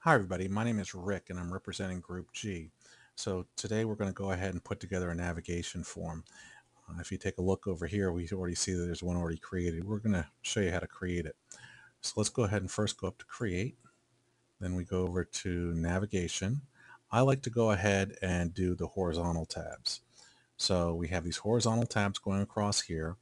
Hi, everybody. My name is Rick, and I'm representing Group G. So today we're going to go ahead and put together a navigation form. If you take a look over here, we already see that there's one already created. We're going to show you how to create it. So let's go ahead and first go up to Create. Then we go over to Navigation. I like to go ahead and do the horizontal tabs. So we have these horizontal tabs going across here.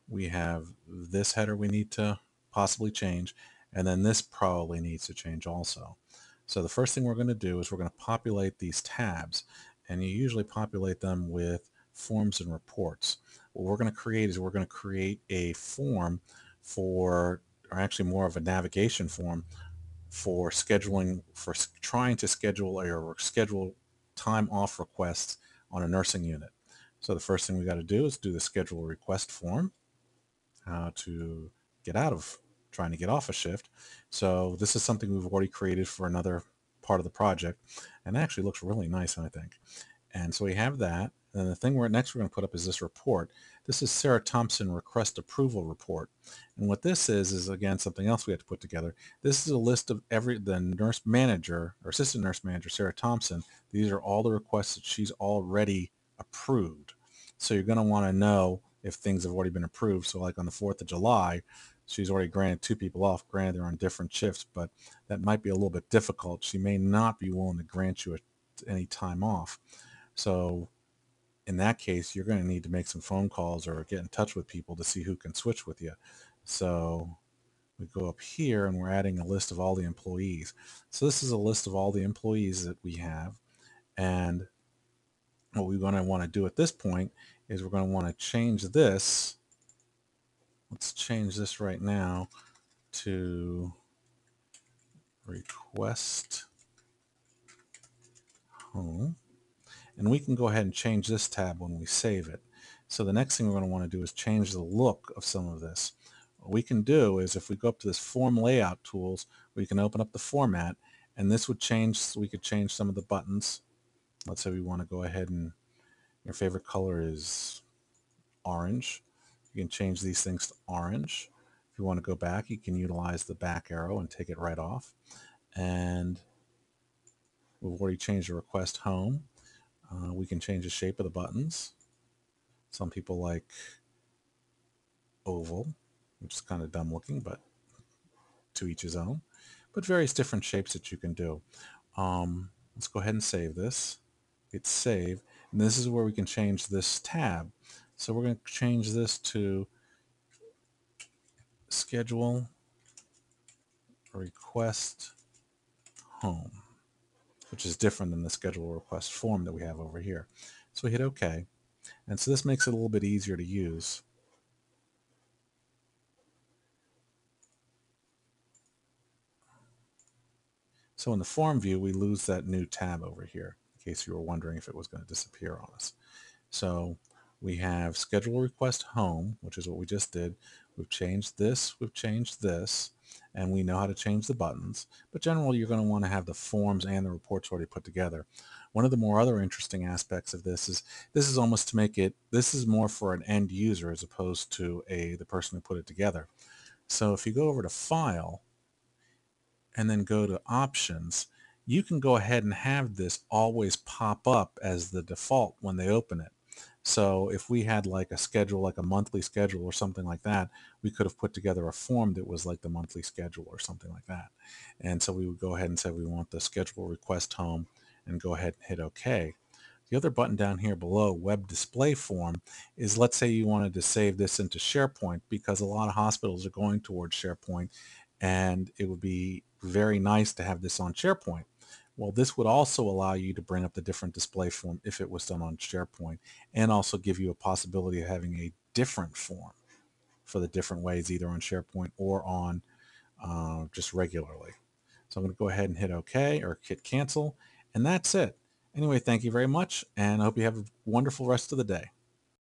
We have this header we need to possibly change, and then this probably needs to change also. So the first thing we're going to do is we're going to populate these tabs, and you usually populate them with forms and reports. What we're going to create is we're going to create a form for, or actually more of a navigation form for scheduling, for trying to schedule or schedule time off requests on a nursing unit. So the first thing we got to do is do the schedule request form, how to get out of trying to get off a shift. So this is something we've already created for another part of the project, and it actually looks really nice, I think. And so we have that. And the thing we're going to put up is this report. This is Sarah Thompson request approval report. And what this is again something else we have to put together. This is a list of the nurse manager or assistant nurse manager, Sarah Thompson. These are all the requests that she's already approved. So you're going to want to know if things have already been approved. So like on the 4th of July, she's already granted two people off. Granted, they're on different shifts, but that might be a little bit difficult. She may not be willing to grant you any time off. So in that case, you're going to need to make some phone calls or get in touch with people to see who can switch with you. So we go up here and we're adding a list of all the employees. So this is a list of all the employees that we have. And what we're going to want to do at this point is we're going to want to change this. Let's change this right now to request home. And we can go ahead and change this tab when we save it. So the next thing we're going to want to do is change the look of some of this. What we can do is if we go up to this form layout tools, we can open up the format, and this would change, so we could change some of the buttons. Let's say we want to go ahead and your favorite color is orange. You can change these things to orange. If you want to go back, you can utilize the back arrow and take it right off. And we've already changed the request home. We can change the shape of the buttons. Some people like oval, which is kind of dumb looking, but to each his own. But various different shapes that you can do. Let's go ahead and save this. Hit save. And this is where we can change this tab. So we're going to change this to schedule request home, which is different than the schedule request form that we have over here. So we hit OK. And so this makes it a little bit easier to use. So in the form view, we lose that new tab over here, in case you were wondering if it was going to disappear on us. So we have schedule request home, which is what we just did. We've changed this, and we know how to change the buttons. But generally, you're going to want to have the forms and the reports already put together. One of the more other interesting aspects of this is almost to make it, this is more for an end user as opposed to the person who put it together. So if you go over to File, and then go to options, you can go ahead and have this always pop up as the default when they open it. So if we had like a schedule, like a monthly schedule or something like that, we could have put together a form that was like the monthly schedule or something like that. And so we would go ahead and say we want the schedule request home and go ahead and hit OK. The other button down here below, web display form, is let's say you wanted to save this into SharePoint, because a lot of hospitals are going towards SharePoint and it would be very nice to have this on SharePoint. Well, this would also allow you to bring up the different display form if it was done on SharePoint, and also give you a possibility of having a different form for the different ways, either on SharePoint or on just regularly. So I'm going to go ahead and hit OK or hit cancel, and that's it. Anyway, thank you very much, and I hope you have a wonderful rest of the day.